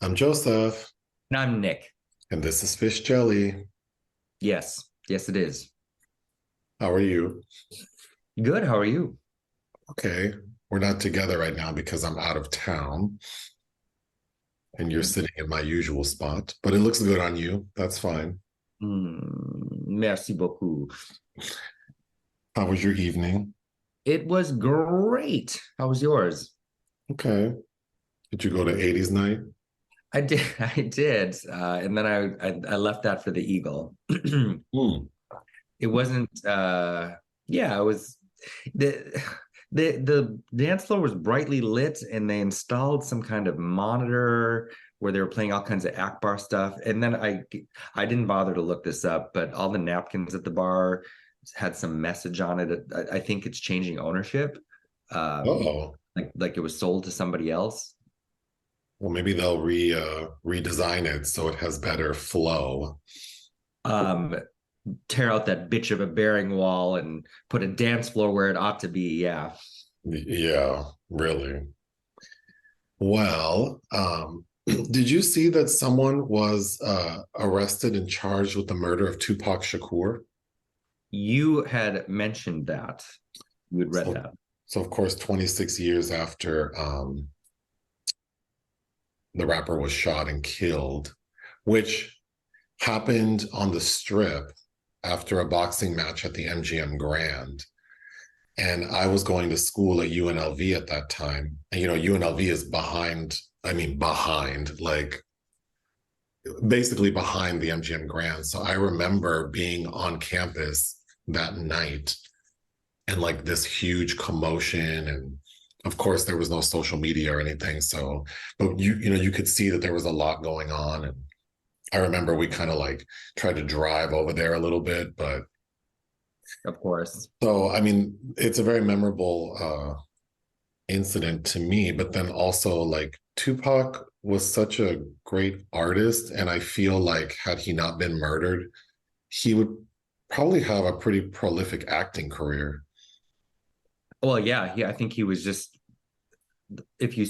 I'm Joseph, And I'm Nick. and this is Fish Jelly. Yes. Yes, it is. How are you? Good. How are you? Okay, we're not together right now because I'm out of town and you're sitting in my usual spot, but it looks good on you. That's fine. Merci beaucoup. How was your evening? It was great. How was yours? Okay. Did you go to 80s night? I did. I did. And then I left that for the Eagle. Hmm. It wasn't yeah, it was the the dance floor was brightly lit and they installed some kind of monitor where they were playing all kinds of Akbar stuff. And then I didn't bother to look this up, but all the napkins at the bar had some message on it. I think it's changing ownership. Oh, Like it was sold to somebody else. well, maybe they'll redesign it so it has better flow. Um, Tear out that bitch of a bearing wall and put a dance floor where it ought to be. Yeah. Yeah, really. Well, did you see that someone was arrested and charged with the murder of Tupac Shakur? You had mentioned that. You had read So, that. so of course, 26 years after the rapper was shot and killed, which happened on the strip after a boxing match at the MGM Grand. And I was going to school at UNLV at that time. And, UNLV is behind, like basically behind the MGM Grand. So I remember being on campus that night and like this huge commotion, and of course there was no social media or anything, so but you could see that there was a lot going on. And I remember we kind of like tried to drive over there a little bit, but Of course. so I mean it's a very memorable incident to me. But then also, like, Tupac was such a great artist, and I feel like had he not been murdered, he would probably have a pretty prolific acting career. Well, yeah, I think he was just if you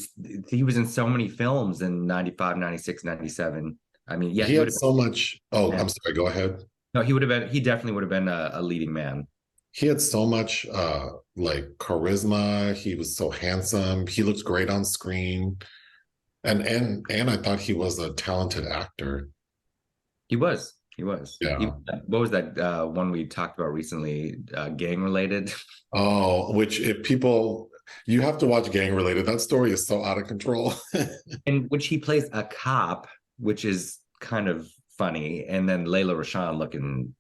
he was in so many films in 95, 96, 97. I mean, yeah, He he would had have so much. Oh, been I'm sorry, go ahead. no, he would have been he definitely would have been a leading man. He had so much like charisma. He was so handsome. He looked great on screen. And I thought he was a talented actor. He was. He was. Yeah. What was that one we talked about recently? Gang related. Oh, which if people you have to watch Gang Related. That story is so out of control. In which he plays a cop, which is kind of funny. And then Layla Rashawn looking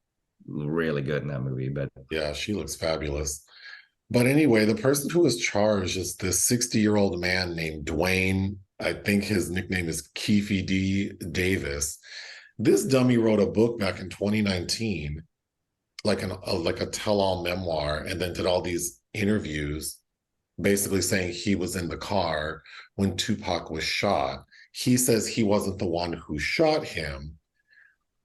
really good in that movie. But Yeah, she looks fabulous. But anyway, the person who was charged is this 60-year-old man named Dwayne. I think his nickname is Keefe D. Davis. This dummy wrote a book back in 2019, like a tell-all memoir, and then did all these interviews, basically saying he was in the car when Tupac was shot. He says he wasn't the one who shot him,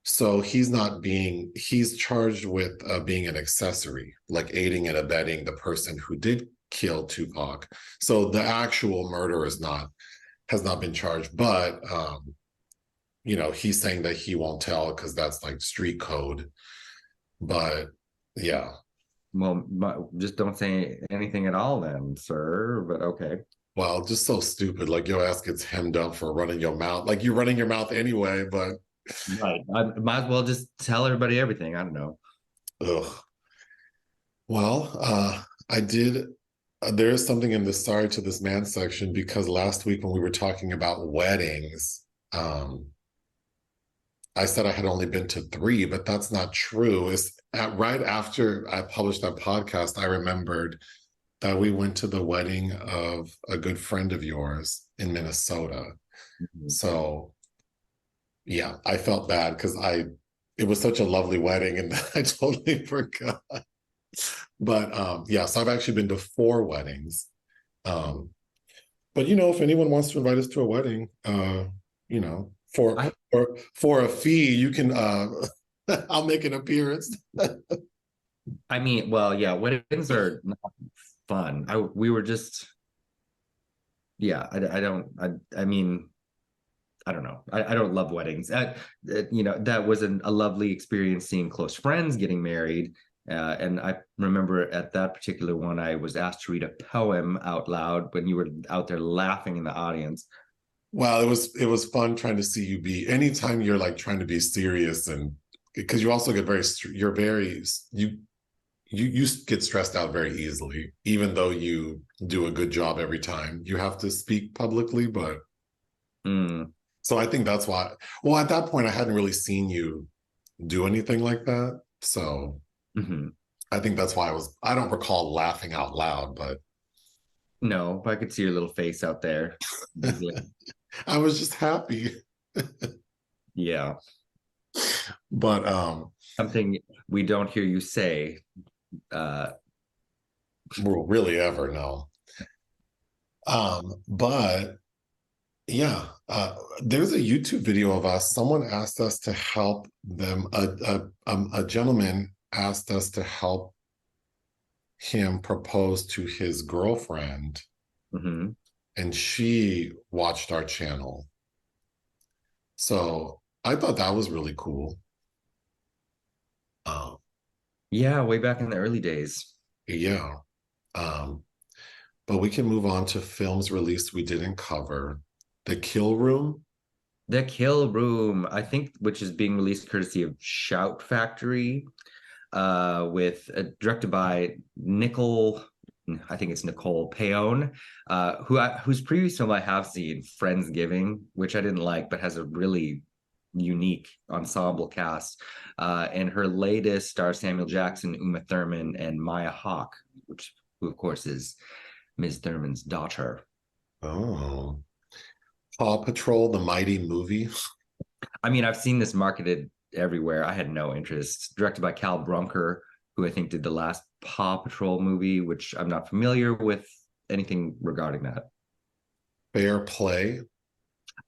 so he's charged with being an accessory, like aiding and abetting the person who did kill Tupac. So the actual murder has not been charged, but he's saying that he won't tell because that's like street code. But yeah. well, just don't say anything at all then, sir. But okay. Well, just so stupid. Like your ass gets hemmed up for running your mouth. Like you're running your mouth anyway, but Right. I might as well just tell everybody everything. I don't know. ugh. Well, I did. There is something in the sorry to this man section, because last week when we were talking about weddings, I said I had only been to three, but that's not true. Right after I published that podcast, I remembered that we went to the wedding of a good friend of yours in Minnesota. Mhm. So yeah, I felt bad because it was such a lovely wedding and I totally forgot. But yeah, so I've actually been to four weddings. Um, but if anyone wants to invite us to a wedding, for I for a fee, you can I'll make an appearance. I mean, well, yeah, weddings are not fun. I we were just yeah, I don't I mean I don't know. I don't love weddings. That was a lovely experience seeing close friends getting married. And I remember at that particular one, I was asked to read a poem out loud when you were out there laughing in the audience. Well, it was fun trying to see you be anytime you're like trying to be serious, and because you also get you're very you get stressed out very easily, even though you do a good job every time you have to speak publicly. But Mm, so I think that's why. Well, at that point, I hadn't really seen you do anything like that, so mhm. I think that's why I don't recall laughing out loud, but No, but I could see your little face out there. Giggling. I was just happy. Yeah. But Something we don't hear you say. Uh, we'll really ever know. But yeah, there's a YouTube video of us. Someone asked us to help them. A gentleman asked us to help him propose to his girlfriend, mhm. and she watched our channel. So I thought that was really cool. Um, Yeah, way back in the early days. yeah. Um, but we can move on to films released we didn't cover. The Kill Room. The Kill Room, I think, which is being released courtesy of Shout Factory, with directed by I think it's Nicole Paone, whose previous film I have seen, Friendsgiving, which I didn't like, but has a really unique ensemble cast. And her latest stars Samuel Jackson, Uma Thurman, and Maya Hawke, who of course is Ms. Thurman's daughter. Oh. Paw Patrol, the Mighty Movie. I mean, I've seen this marketed everywhere. I had no interest. Directed by Cal Brunker, who I think did the last Paw Patrol movie, which I'm not familiar with anything regarding that. Fair Play.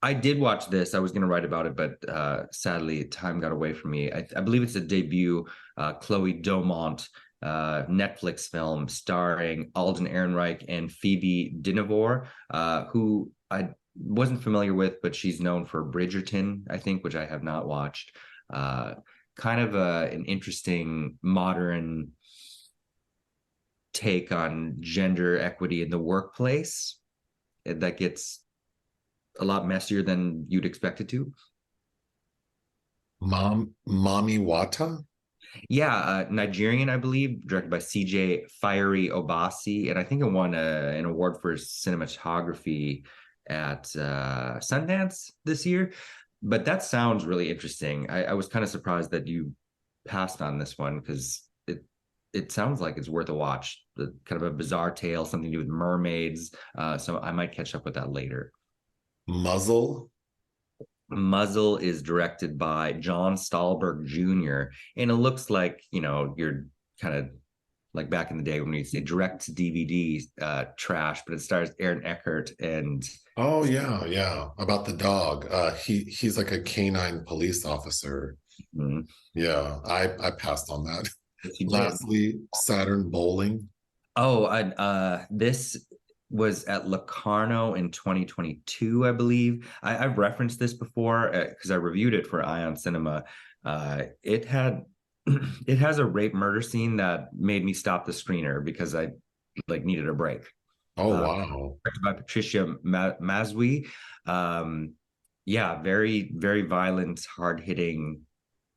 I did watch this. I was going to write about it, but sadly, time got away from me. I believe it's a debut Chloe Domont Netflix film starring Alden Ehrenreich and Phoebe Dynevor, who I wasn't familiar with, but she's known for Bridgerton, I think, which I have not watched. Kind of an interesting modern take on gender equity in the workplace that gets a lot messier than you'd expect it to. Mommy Wata. Yeah, Nigerian, I believe, directed by CJ Fiery Obasi, and I think it won an award for cinematography at Sundance this year. But that sounds really interesting. I was kind of surprised that you passed on this one because it sounds like it's worth a watch. Kind of a bizarre tale, something to do with mermaids. So I might catch up with that later. Muzzle. Muzzle is directed by John Stahlberg Jr. And it looks like, you're kind of like back in the day when we say direct to DVD trash, but it stars Aaron Eckhart and Oh yeah. About the dog. He's like a canine police officer. Mhm. Yeah, I passed on that. He did. Lastly, Saturn Bowling. Oh, this was at Locarno in 2022, I believe. I've referenced this before because I reviewed it for Ion Cinema. It had it has a rape murder scene that made me stop the screener because I like needed a break. Oh Uh, wow. Directed by Patricia Mazwi. Yeah, very, very violent, hard-hitting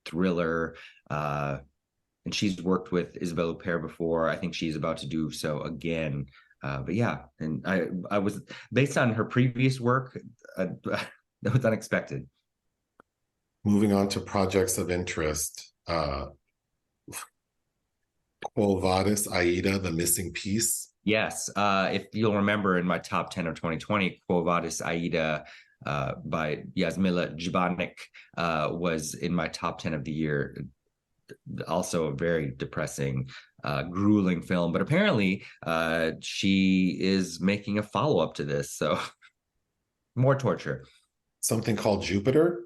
thriller. And she's worked with Isabelle Huppert before. I think she's about to do so again. But yeah, and I was based on her previous work. That was unexpected. Moving on to projects of interest. Quo Vadis Aida, The Missing Piece. Yes, if you'll remember in my top 10 of 2020, Quo Vadis Aida by Yasmila Jibanik was in my top 10 of the year. Also a very depressing, grueling film. But apparently she is making a follow-up to this. So more torture. Something called Jupiter.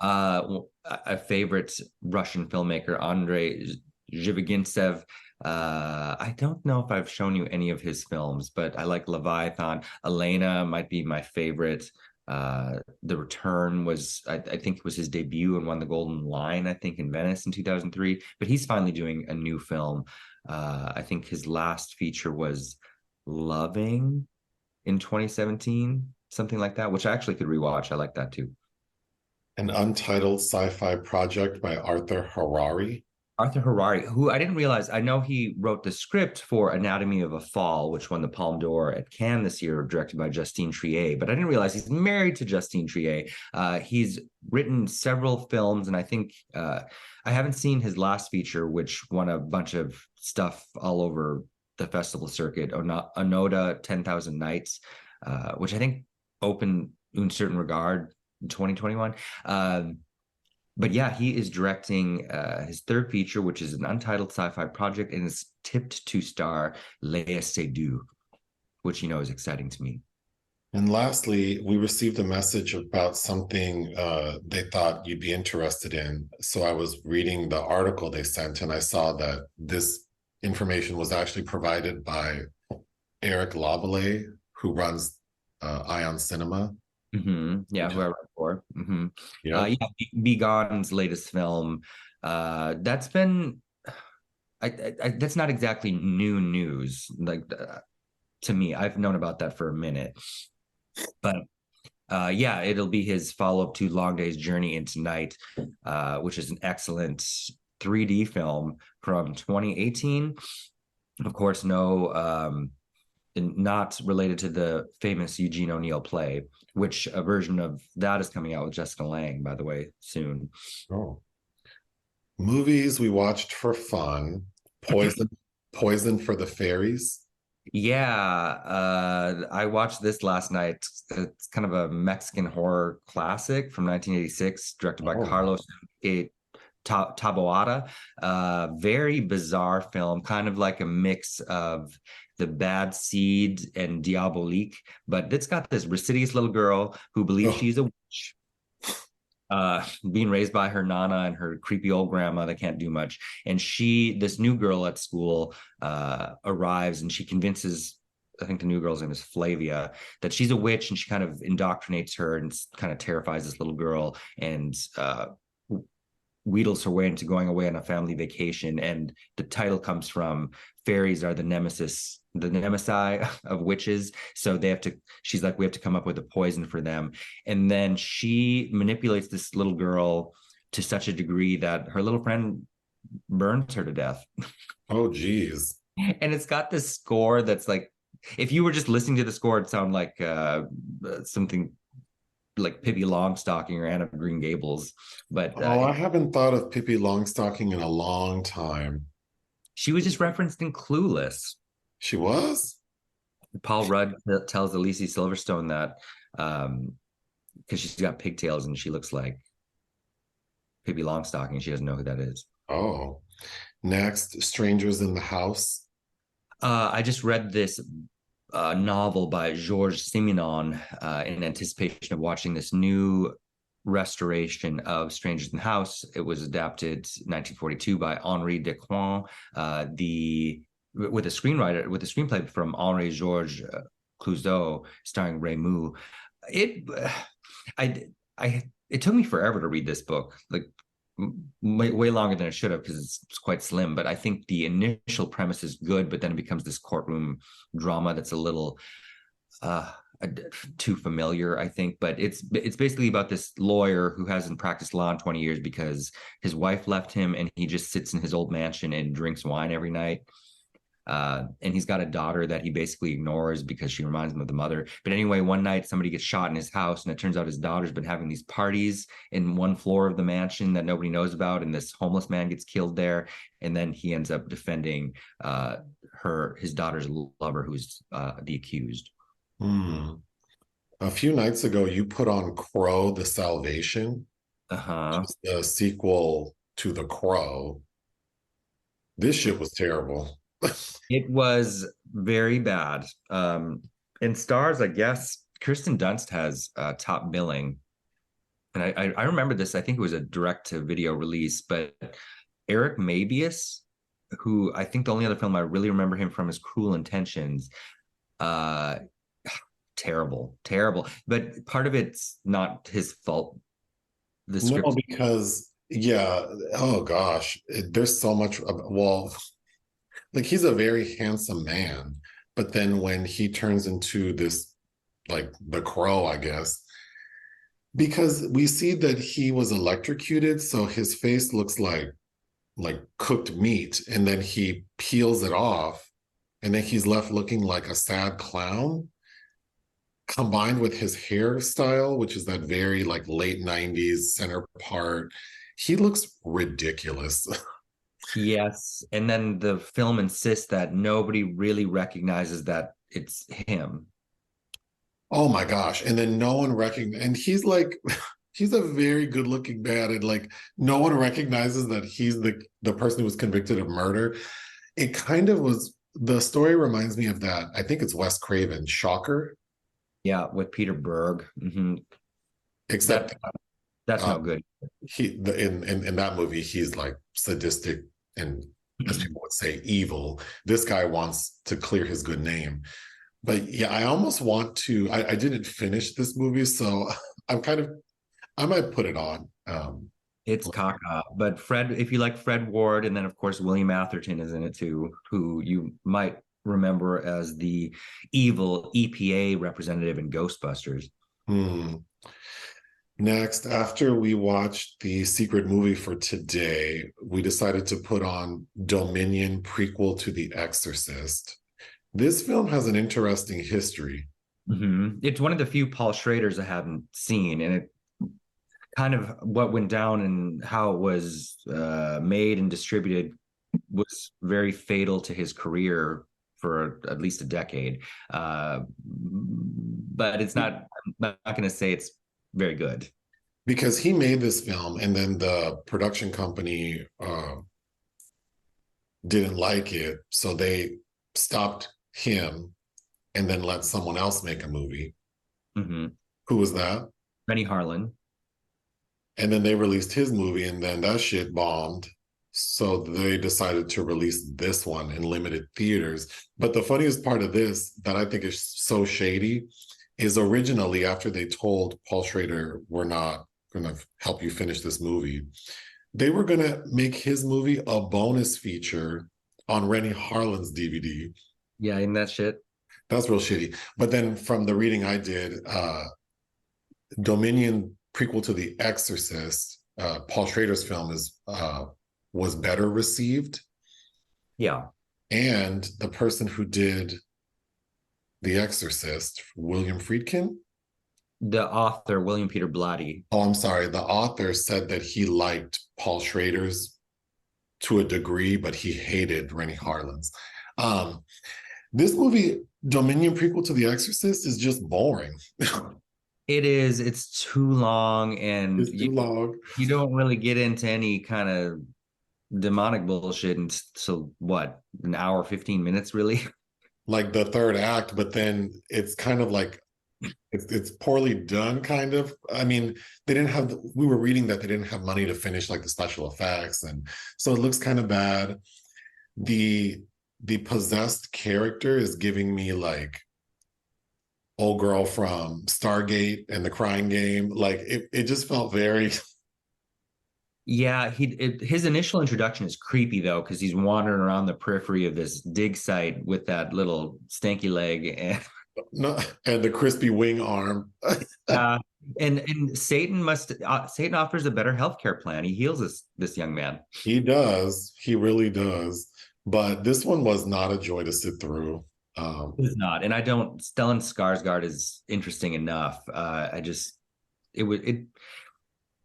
A favorite Russian filmmaker, Andrei Zhivagintsev. I don't know if I've shown you any of his films, but I like Leviathan. Elena might be my favorite The Return was, I think it was his debut and won the Golden Lion, I think, in Venice in 2003. But he's finally doing a new film. I think his last feature was Loving in 2017, something like that, which I actually could rewatch. I like that too. An untitled sci-fi project by Arthur Harari. Arthur Harari, who I didn't realize, I know he wrote the script for Anatomy of a Fall, which won the Palme d'Or at Cannes this year, directed by Justine Triet, but I didn't realize he's married to Justine Triet. He's written several films, and I think I haven't seen his last feature, which won a bunch of stuff all over the festival circuit, Onoda 10,000 Nights, which I think opened Un Certain Regard in 2021. But yeah, he is directing his third feature, which is an untitled sci-fi project, and is tipped to star Léa Seydoux, which is exciting to me. And lastly, we received a message about something they thought you'd be interested in. So I was reading the article they sent, and I saw that this information was actually provided by Eric Lavallee, who runs Ion Cinema. Mm-hmm. Yeah, who I wrote for. Mm-hmm. Yeah. Be Gone's latest film. That's been, that's not exactly new news. Like to me, I've known about that for a minute, but yeah, it'll be his follow-up to Long Day's Journey into Night, which is an excellent 3D film from 2018. Of course, not related to the famous Eugene O'Neill play, which a version of that is coming out with Jessica Lange, by the way, soon. Oh. Movies we watched for fun. Poison for the Fairies. Yeah, I watched this last night. It's kind of a Mexican horror classic from 1986, directed by Carlos Taboada. Very bizarre film, kind of like a mix of The Bad Seed and Diabolique, but it's got this insidious little girl who believes she's a witch, being raised by her nana and her creepy old grandma that can't do much. And this new girl at school, arrives, and she convinces, I think the new girl's name is Flavia, that she's a witch, and she kind of indoctrinates her and kind of terrifies this little girl, and wheedles her way into going away on a family vacation. And the title comes from fairies are the nemesi of witches. So she's like, we have to come up with a poison for them. And then she manipulates this little girl to such a degree that her little friend burns her to death. Oh, geez. And it's got this score that's like, if you were just listening to the score, it'd sound like something like Pippi Longstocking or Anne of Green Gables. But I haven't thought of Pippi Longstocking in a long time. She was just referenced in Clueless. She was? Paul Rudd tells Alicia Silverstone that because she's got pigtails and she looks like Pippi Longstocking. She doesn't know who that is. Oh. Next, Strangers in the House. I just read this novel by Georges Simenon in anticipation of watching this new restoration of Strangers in the House. It was adapted 1942 by Henri Decoing, with a screenplay from Henri Georges Clouzot, starring Raymond. It took me forever to read this book, like way longer than it should have, because it's quite slim. But I think the initial premise is good, but then it becomes this courtroom drama that's a little too familiar, I think. But it's basically about this lawyer who hasn't practiced law in 20 years because his wife left him, and he just sits in his old mansion and drinks wine every night. And he's got a daughter that he basically ignores because she reminds him of the mother. But anyway, one night somebody gets shot in his house, and it turns out his daughter's been having these parties in one floor of the mansion that nobody knows about, and this homeless man gets killed there. And then he ends up defending his daughter's lover, who's the accused. A few nights ago, you put on Crow, The Salvation. The sequel to The Crow. This shit was terrible. It was very bad. In stars, I guess Kirsten Dunst has top billing. And I remember this, I think it was a direct-to-video release, but Eric Mabius, who I think the only other film I really remember him from is Cruel Intentions, terrible, terrible. But part of it's not his fault. The No, script. because yeah, oh gosh, there's so much. Well, like he's a very handsome man, but then when he turns into this, like the crow, I guess, because we see that he was electrocuted, so his face looks like cooked meat, and then he peels it off, and then he's left looking like a sad clown, combined with his hairstyle, which is that very like late 90s center part. He looks ridiculous. Yes, and then the film insists that nobody really recognizes that it's him. Oh my gosh. And then no one recognizes, and he's like, he's a very good looking man. And like, no one recognizes that he's the person who was convicted of murder. It kind of was, the story reminds me of that. I think it's Wes Craven, Shocker. Yeah, with Peter Berg. Except That's uh, no good. in that movie, he's like sadistic and, as people would say, evil. This guy wants to clear his good name. But yeah, I almost want to. I didn't finish this movie, so I'm kind of, I might put it on. It's caca. But Fred, if you like Fred Ward, and then of course William Atherton is in it too, who you might remember as the evil EPA representative in Ghostbusters. hmm. Next, after we watched the secret movie for today, we decided to put on Dominion, prequel to The Exorcist. This film has an interesting history. It's one of the few Paul Schraders I haven't seen, and it kind of what went down and how it was made and distributed was very fatal to his career for at least a decade. But it's not. I'm not going to say it's very good. Because he made this film and then the production company didn't like it. So they stopped him and then let someone else make a movie. Mm-hmm. Who was that? Rennie Harlan. And then they released his movie and then that shit bombed. So they decided to release this one in limited theaters. But the funniest part of this that I think is so shady is originally after they told Paul Schrader, we're not going to help you finish this movie, they were going to make his movie a bonus feature on Rennie Harlan's DVD. Yeah, in that shit. That's real shitty. But then from the reading I did, Dominion, prequel to The Exorcist, Paul Schrader's film was better received. Yeah. And the person who did The Exorcist, William Friedkin. The author, William Peter Blatty. Oh, I'm sorry. The author said that he liked Paul Schrader's to a degree, but he hated Rennie Harlan's. This movie, Dominion, prequel to The Exorcist, is just boring. It is. It's too long, and It's too long. You don't really get into any kind of demonic bullshit until what, an hour, 15 minutes, really? Like the third act, but then it's kind of like it's poorly done, kind of. I mean, they didn't have, we were reading that they didn't have money to finish like the special effects, and so it looks kind of bad. The possessed character is giving me like old girl from Stargate and The Crying Game. Like it just felt very. Yeah, his initial introduction is creepy though, because he's wandering around the periphery of this dig site with that little stanky leg and No, and the crispy wing arm. and Satan offers a better healthcare plan. He heals this young man. He does. He really does. But this one was not a joy to sit through. It's not, and I don't. Stellan Skarsgård is interesting enough.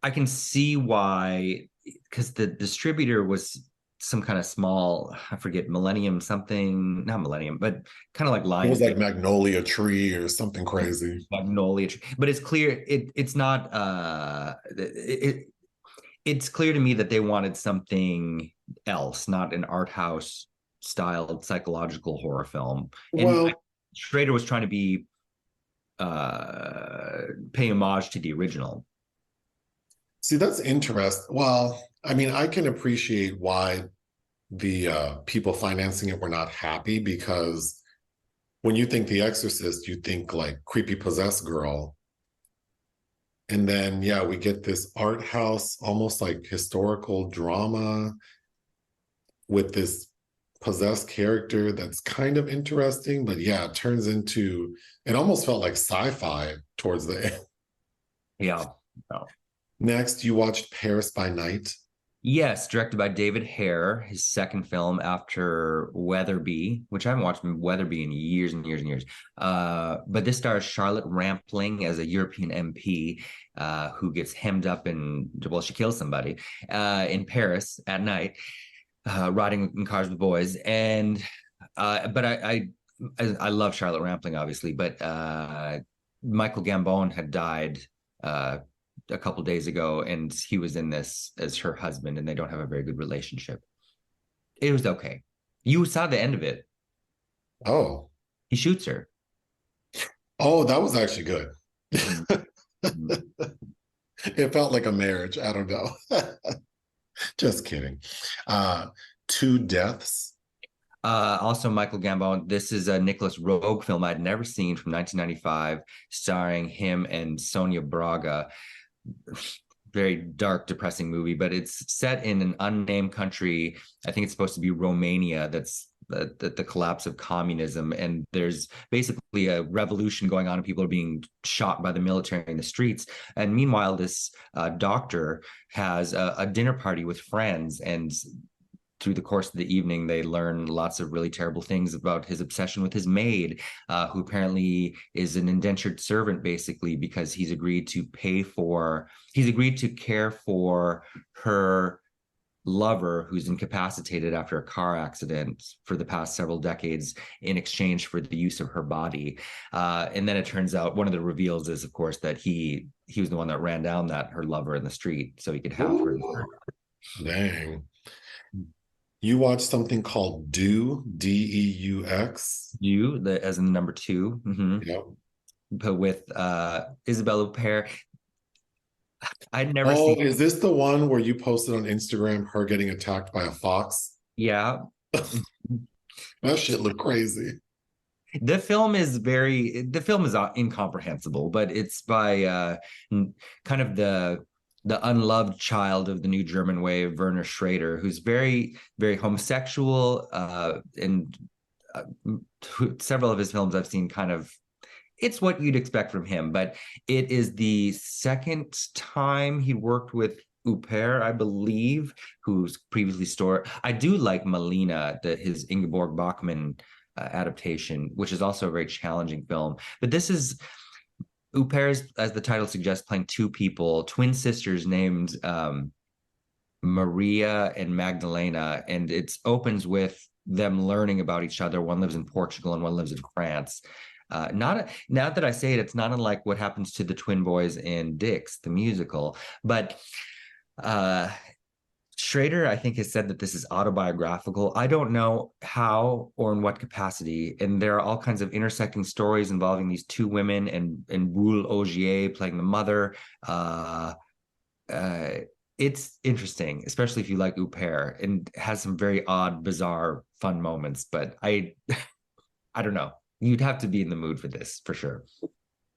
I can see why, because the distributor was some kind of small, I forget, Millennium something, not Millennium, but kind of like It was Lionsgate. like Magnolia Tree or something crazy. Magnolia Tree. But it's clear it's not it's clear to me that they wanted something else, not an art house styled psychological horror film. Well, And Schrader was trying to be pay homage to the original. see, that's interesting. Well, I mean, I can appreciate why the people financing it were not happy, because when you think The Exorcist, you think like creepy possessed girl. And then, yeah, we get this art house, almost like historical drama with this possessed character that's kind of interesting. But yeah, it turns into, it almost felt like sci-fi towards the end. Yeah. No. Next, you watched Paris by Night. Yes, directed by David Hare, his second film after Weatherby, which I haven't watched Weatherby in years and years and years. But this stars Charlotte Rampling as a European MP who gets hemmed up in, well, she kills somebody in Paris at night, riding in cars with boys. And but I love Charlotte Rampling, obviously, but Michael Gambon had died a couple days ago, and he was in this as her husband, and they don't have a very good relationship. It was okay. You saw the end of it. Oh, He shoots her. oh, that was actually good. Mhm. It felt like a marriage. I don't know. Just kidding. Uh, Two Deaths. Also, Michael Gambon. This is a Nicholas Roeg film I'd never seen from 1995, starring him and Sonia Braga. Very dark, depressing movie, but it's set in an unnamed country. I think it's supposed to be Romania. That's the collapse of communism, and there's basically a revolution going on, and people are being shot by the military in the streets. And meanwhile, this doctor has a dinner party with friends, and through the course of the evening, they learn lots of really terrible things about his obsession with his maid, who apparently is an indentured servant, basically, because he's agreed to care for her lover who's incapacitated after a car accident for the past several decades in exchange for the use of her body. And then it turns out one of the reveals is, of course, that he was the one that ran down her lover in the street so he could have her. Dang. You watched something called Deux, Deux. As in the number two. Mm-hmm. Yep. But with Isabelle Huppert. I'd never Oh, seen. is this the one where you posted on Instagram her getting attacked by a fox? Yeah. That shit looked crazy. The film is incomprehensible, but it's by kind of the unloved child of the new German wave, Werner Schrader, who's very, very homosexual. And several of his films I've seen it's what you'd expect from him, but it is the second time he worked with Huppert, I believe, who's previously starred. I do like Melina, his Ingeborg Bachmann adaptation, which is also a very challenging film. But this is Huppert, as the title suggests, playing two people, twin sisters named Maria and Magdalena, and it opens with them learning about each other. One lives in Portugal and one lives in France. Now that I say it, it's not unlike what happens to the twin boys in Dix, the musical. But Schrader, I think, has said that this is autobiographical. I don't know how or in what capacity. And there are all kinds of intersecting stories involving these two women and Boule Ogier playing the mother. It's interesting, especially if you like Huppert, and has some very odd, bizarre, fun moments. But I don't know. You'd have to be in the mood for this, for sure.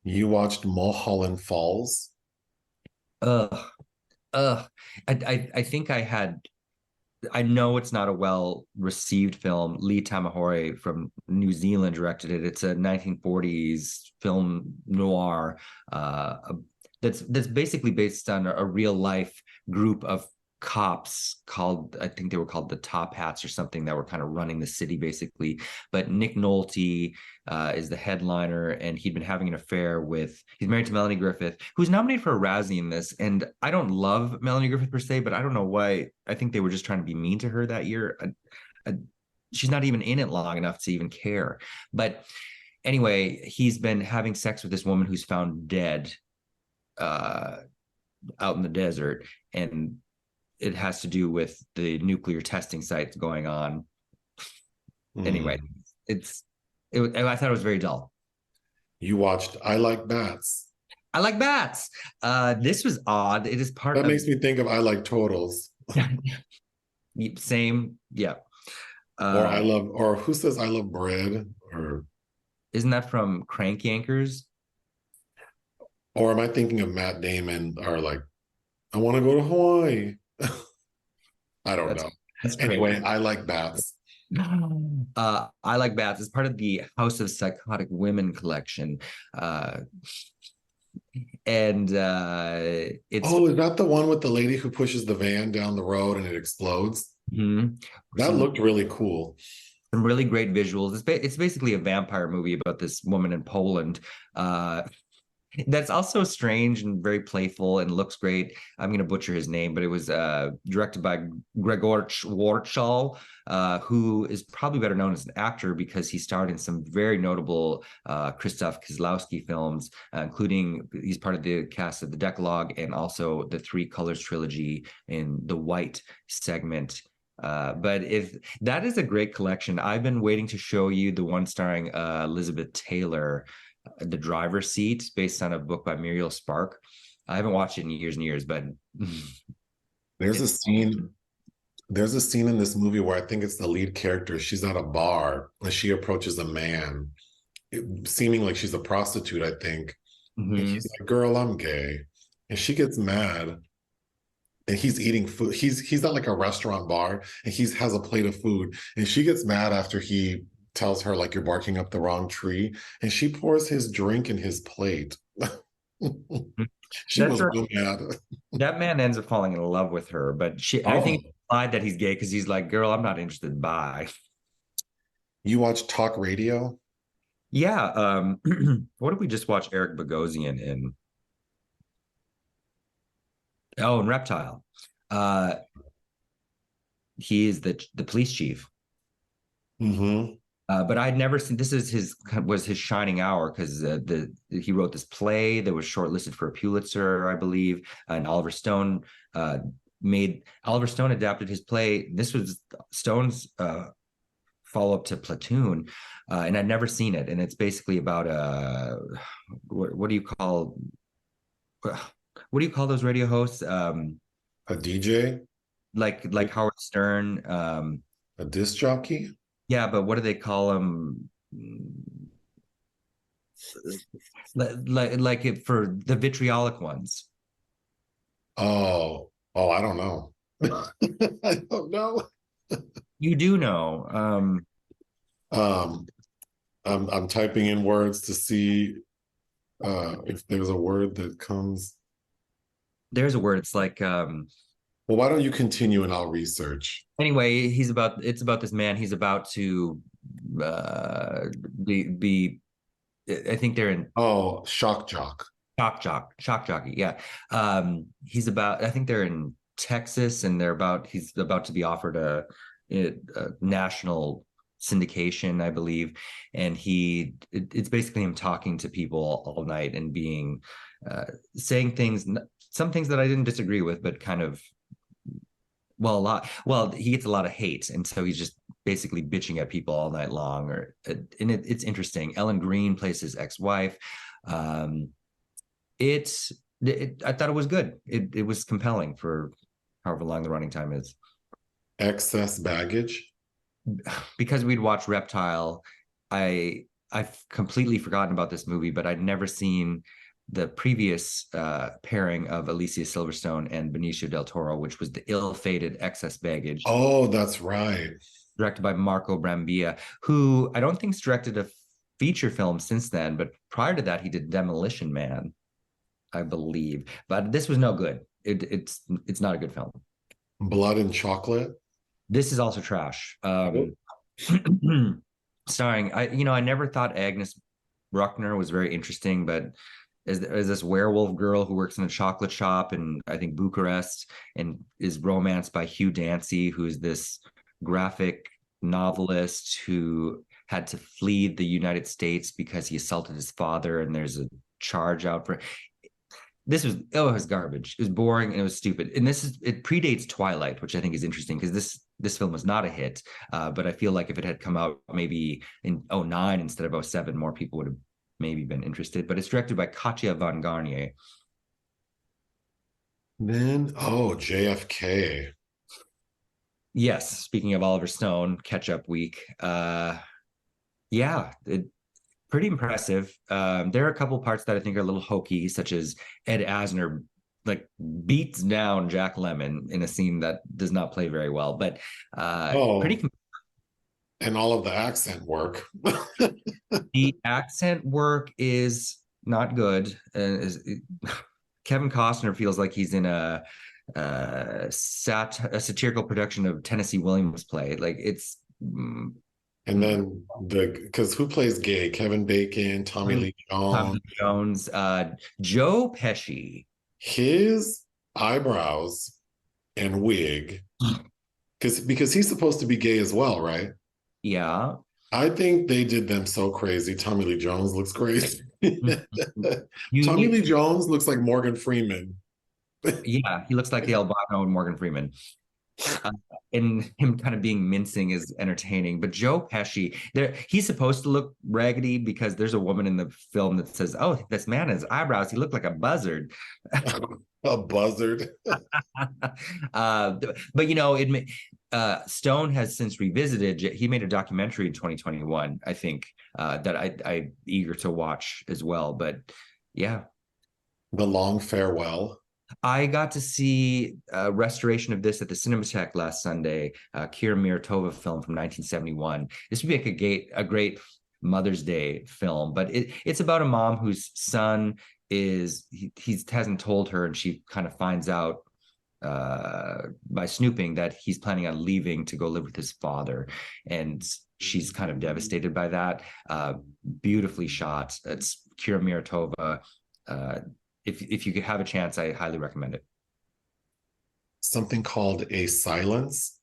You watched Mulholland Falls? I think I know it's not a well-received film. Lee Tamahori from New Zealand directed it. It's a 1940s film noir that's basically based on a real-life group of cops I think they were called the Top Hats or something, that were kind of running the city basically. But Nick Nolte is the headliner, and he'd been having an affair he's married to Melanie Griffith, who's nominated for a Razzie in this. And I don't love Melanie Griffith per se, but I don't know why. I think they were just trying to be mean to her that year. She's not even in it long enough to even care. But anyway, he's been having sex with this woman who's found dead out in the desert, and it has to do with the nuclear testing sites going on. Anyway, I thought it was very dull. You watched I Like Bats. I Like Bats. This was odd. It is part that of... makes me think of I Like Totals. Same, yeah. Or who says I love bread? Or Isn't that from Crank Yankers? Or am I thinking of Matt Damon or like, I want to go to Hawaii? I don't That's know. that's crazy. Anyway, I like bats. I Like Bats. It's part of the House of Psychotic Women collection. Uh, and it's Oh, is that the one with the lady who pushes the van down the road and it explodes? mhm, That some looked really cool. some really great visuals. It's basically a vampire movie about this woman in Poland. That's also strange and very playful and looks great. I'm going to butcher his name, but it was directed by Gregor Schwartzal, who is probably better known as an actor because he starred in some very notable Krzysztof Kieslowski films, including he's part of the cast of The Decalogue and also the Three Colors trilogy in the White segment. But if that is a great collection, I've been waiting to show you the one starring Elizabeth Taylor, The Driver's Seat, based on a book by Muriel Spark. I haven't watched it in years and years, but There's a it's scene. There's a scene in this movie where I think it's the lead character. She's at a bar and she approaches a man, seeming like she's a prostitute, I think. And mhm. he's like, "Girl, I'm gay," and she gets mad. And he's eating food. He's at like a restaurant bar, and he's has a plate of food. And she gets mad after he tells her like you're barking up the wrong tree, and she pours his drink in his plate. She That's was right. real mad. That man ends up falling in love with her, but I think Oh, it's implied that he's gay because he's like, "Girl, I'm not interested." Bye. you watch talk radio? Yeah. What did we just watch Eric Bogosian in? Oh, in Reptile. Uh, he is the police chief. Mm-hmm. But I'd never seen this is his was his shining hour because the he wrote this play that was shortlisted for a Pulitzer, I believe, and Oliver Stone adapted his play. This was Stone's follow up to Platoon, and I'd never seen it. And it's basically about what do you call those radio hosts? A DJ, Like Howard Stern. a disc jockey. Yeah, but what do they call them? Like it for the vitriolic ones. Oh, I don't know. I don't know. You do know. Um, I'm typing in words to see if there's a word that comes. There's a word. It's like Well, why don't you continue and I'll research? anyway, it's about this man. He's about to uh be I think they're in Oh, shock jock. shock jockey. Yeah. He's about I think they're in Texas and he's about to be offered a national syndication, I believe. And it's basically him talking to people all night and being saying things, some things that I didn't disagree with, but kind of he gets a lot of hate, and so he's just basically bitching at people all night long. It's interesting. Ellen Green plays his ex-wife. Um, it's I thought it was good. It was compelling for however long the running time is. Excess baggage. Because we'd watched Reptile, I've completely forgotten about this movie, but I'd never seen the previous pairing of Alicia Silverstone and Benicio del Toro, which was the ill-fated Excess Baggage, Oh, that's right. directed by Marco Brambilla, who I don't think's directed a feature film since then, but prior to that, he did Demolition Man, I believe. But this was no good. It's not a good film. Blood and chocolate. This is also trash. Oh, Starring, I never thought Agnes Bruckner was very interesting, but as this werewolf girl who works in a chocolate shop in I think Bucharest and is romanced by Hugh Dancy, who's this graphic novelist who had to flee the United States because he assaulted his father, and there's a charge out for it was garbage. It was boring and it was stupid. And it predates Twilight, which I think is interesting because this film was not a hit. But I feel like if it had come out maybe in '09 instead of '07, more people would have maybe been interested. But it's directed by Katja von Garnier. then JFK. Yes, speaking of Oliver Stone, catch up week. Yeah, Pretty impressive. There are a couple parts that I think are a little hokey, such as Ed Asner like beats down Jack Lemmon in a scene that does not play very well, but Oh, and all of the accent work. the accent work is not good. Kevin Costner feels like he's in a satirical production of Tennessee Williams play. Like it's And then because who plays gay? Kevin Bacon, Tommy Lee Tom Jones. Jones, Joe Pesci. His eyebrows and wig, because he's supposed to be gay as well, right? Yeah. I think they did them so crazy. Tommy Lee Jones looks crazy. You Tommy need, Lee Jones looks like Morgan Freeman. yeah, he looks like the albino Morgan Freeman. Uh, and him kind of being mincing is entertaining. But Joe Pesci, he's supposed to look raggedy because there's a woman in the film that says, "Oh, this man has eyebrows. He looked like a buzzard." A buzzard. But Stone has since revisited. He made a documentary in 2021, I think, that I'm eager to watch as well. But yeah, The Long Farewell. I got to see a restoration of this at the Cinematheque last Sunday, Kira Miratova film from 1971. This would be like a great Mother's Day film, but it's about a mom whose son he hasn't told her, and she kind of finds out by snooping that he's planning on leaving to go live with his father, and she's kind of devastated by that. Beautifully shot. It's Kira Miratova. If you could have a chance, I highly recommend it. Something called A Silence.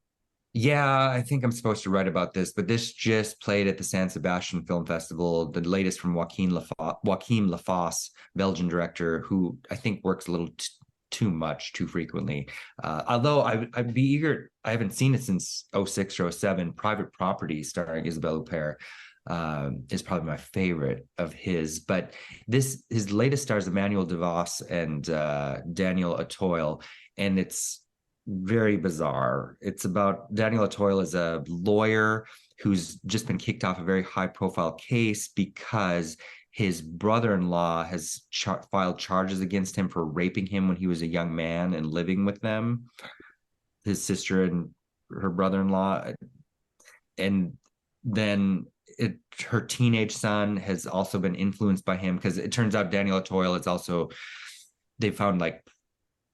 Yeah, I think I'm supposed to write about this, but this just played at the San Sebastian Film Festival, the latest from Joaquin Lafosse, Belgian director, who I think works a little too much, too frequently. Although I'd be eager, I haven't seen it since '06 or '07. Private Property, starring Isabelle Huppert, is probably my favorite of his. But his latest stars Emmanuel DeVos and Daniel Auteuil, and it's very bizarre. It's about Daniel Auteuil as a lawyer who's just been kicked off a very high profile case because his brother-in-law has filed charges against him for raping him when he was a young man and living with them, his sister and her brother-in-law. And then her teenage son has also been influenced by him, because it turns out Daniel Auteuil is also, they found like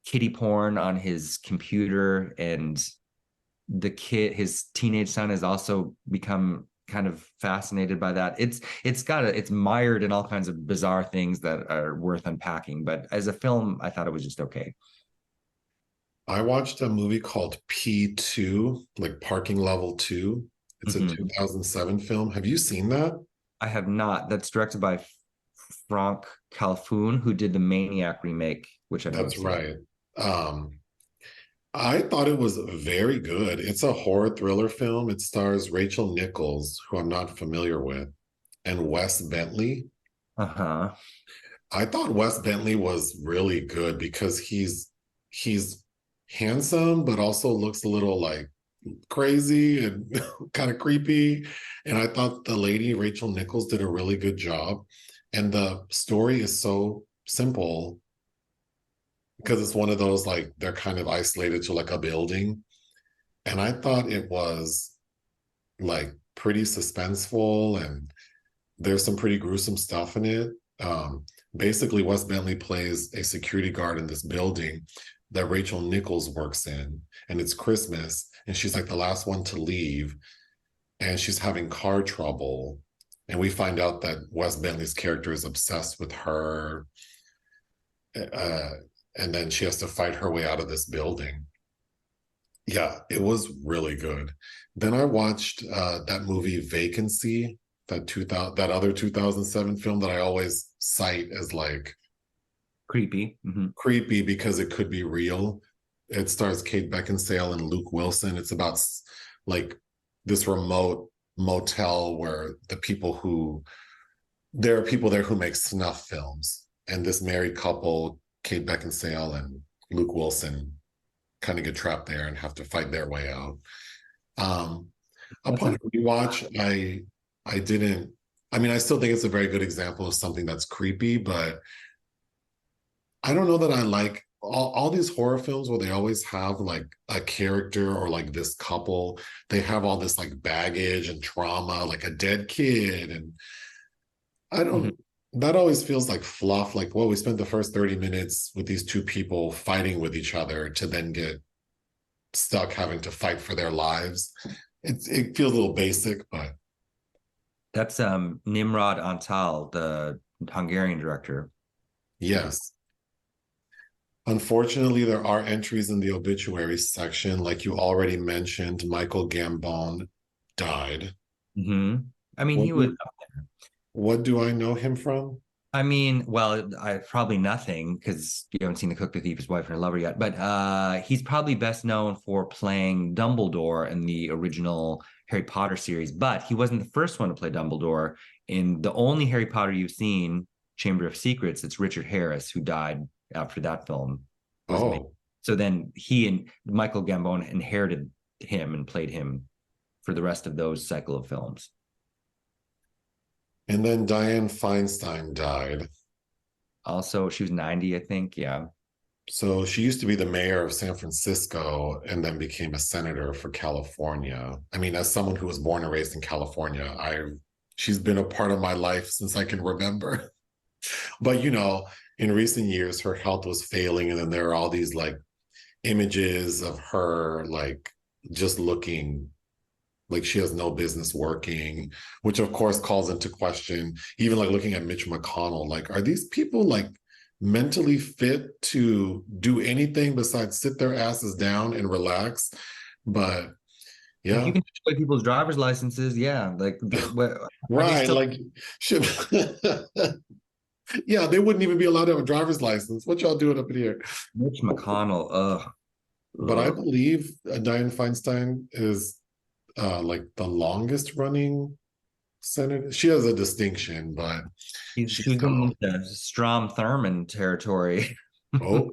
kiddie porn on his computer, and his teenage son has also become kind of fascinated by that. It's mired in all kinds of bizarre things that are worth unpacking, but as a film I thought it was just okay. I watched a movie called P2, like Parking Level 2. It's a 2007 film. Have you seen that? I have not. That's directed by Franck Calfoun, who did the Maniac remake, which I've That's seen. right. I thought it was very good. It's a horror thriller film. It stars Rachel Nichols, who I'm not familiar with, and Wes Bentley. Uh-huh. I thought Wes Bentley was really good because he's handsome, but also looks a little like crazy and kind of creepy. And I thought the lady, Rachel Nichols, did a really good job. And the story is so simple because it's one of those, like, they're kind of isolated to like a building. And I thought it was like pretty suspenseful, and there's some pretty gruesome stuff in it. Basically, Wes Bentley plays a security guard in this building that Rachel Nichols works in, and it's Christmas, and she's like the last one to leave, and she's having car trouble. And we find out that Wes Bentley's character is obsessed with her. And then she has to fight her way out of this building. Yeah, it was really good. Then I watched that movie Vacancy, that other 2007 film that I always cite as like Creepy. creepy because it could be real. It stars Kate Beckinsale and Luke Wilson. It's about like this remote motel where there are people there who make snuff films, and this married couple, Kate Beckinsale and Luke Wilson, kind of get trapped there and have to fight their way out. Upon rewatch, I didn't I mean, I still think it's a very good example of something that's creepy, but I don't know that I like all these horror films where they always have like a character or like this couple. They have all this like baggage and trauma, like a dead kid. And I Mhm. don't, that always feels like fluff. Like, well, we spent the first 30 minutes with these two people fighting with each other to then get stuck having to fight for their lives. It feels a little basic, but That's Nimrod Antal, the Hungarian director. yes. Unfortunately, there are entries in the obituary section. Like you already mentioned, Michael Gambon died. Hmm. I mean, he What was. do, what do I know him from? I mean, well, I probably nothing because you haven't seen The Cook, the Thief, His Wife, and Her Lover yet. But he's probably best known for playing Dumbledore in the original Harry Potter series. But he wasn't the first one to play Dumbledore. In the only Harry Potter you've seen, Chamber of Secrets, it's Richard Harris who died after that film was made. Oh, So then he and Michael Gambon inherited him and played him for the rest of those cycle of films. and then Dianne Feinstein died. Also, she was 90, I think. Yeah. So she used to be the mayor of San Francisco and then became a senator for California. I mean, as someone who was born and raised in California, I she's been a part of my life since I can remember. But in recent years, her health was failing, and then there are all these like images of her like just looking like she has no business working, which of course calls into question even like looking at Mitch McConnell. Like, are these people like mentally fit to do anything besides sit their asses down and relax? But If you yeah, can destroy people's driver's licenses, yeah, like what are they right. still Like, should, yeah, they wouldn't even be allowed to have a driver's license. What y'all doing up in here? Mitch McConnell? Ugh, But I ugh. believe Dianne Feinstein is like the longest running senator. She has a distinction, but She's she's getting gone. into Strom Thurmond territory. Oh,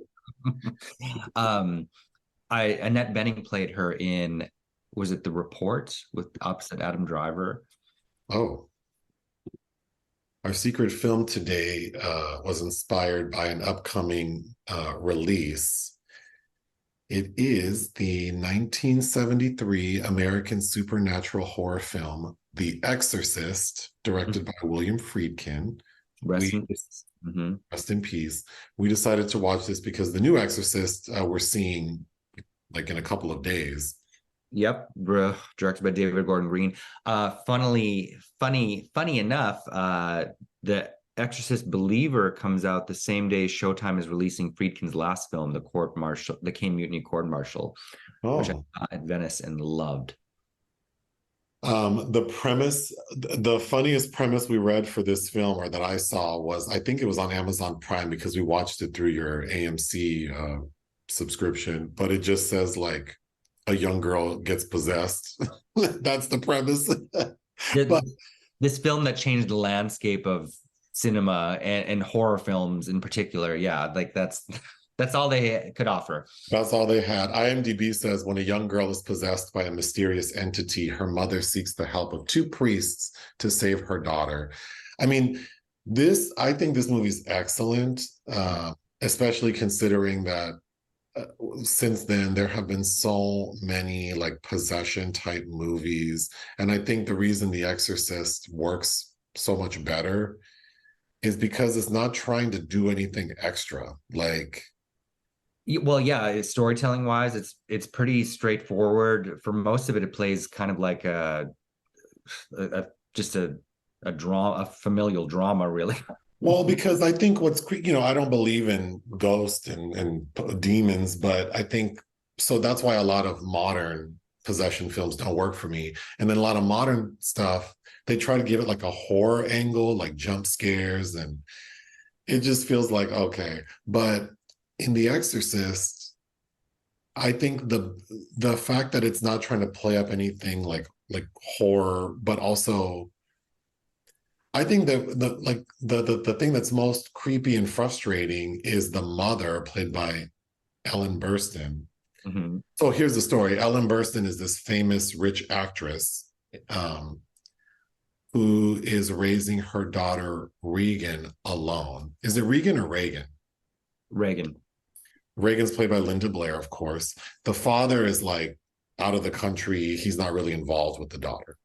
um, Annette Bening played her in, was it The Report with opposite Adam Driver? oh. Our secret film today was inspired by an upcoming release. It is the 1973 American supernatural horror film, The Exorcist, directed by William Friedkin. Rest We in peace. Hmm. rest in peace. We decided to watch this because the new Exorcist we're seeing like in a couple of days. Yep, directed by David Gordon Green. Funny enough, the Exorcist Believer comes out the same day Showtime is releasing Friedkin's last film, the Caine Mutiny Court Martial, which I Oh, saw at Venice and loved. the premise, the funniest premise we read for this film or that I saw was, I think it was on Amazon Prime because we watched it through your AMC subscription, but it just says like a young girl gets possessed. That's the premise. But This film that changed the landscape of cinema and horror films in particular. Yeah, like that's all they could offer. that's all they had. IMDb says when a young girl is possessed by a mysterious entity, her mother seeks the help of two priests to save her daughter. I mean, I think this movie is excellent, especially considering that uh, since then there have been so many like possession type movies. And I think the reason The Exorcist works so much better is because it's not trying to do anything extra. Like, Well, yeah, storytelling wise, it's pretty straightforward. For most of it, it plays kind of like a just a drama, a familial drama, really. well, because I think I don't believe in ghosts and demons, but I think so that's why a lot of modern possession films don't work for me. And then a lot of modern stuff, they try to give it like a horror angle, like jump scares, and it just feels like okay. But in The Exorcist, I think the fact that it's not trying to play up anything like horror, but also I think that the thing that's most creepy and frustrating is the mother played by Ellen Burstyn. Mhm. So here's the story. Ellen Burstyn is this famous rich actress. Um, who is raising her daughter Regan alone. Is it Regan or Reagan? Reagan. Reagan's played by Linda Blair, of course. The father is like out of the country. He's not really involved with the daughter.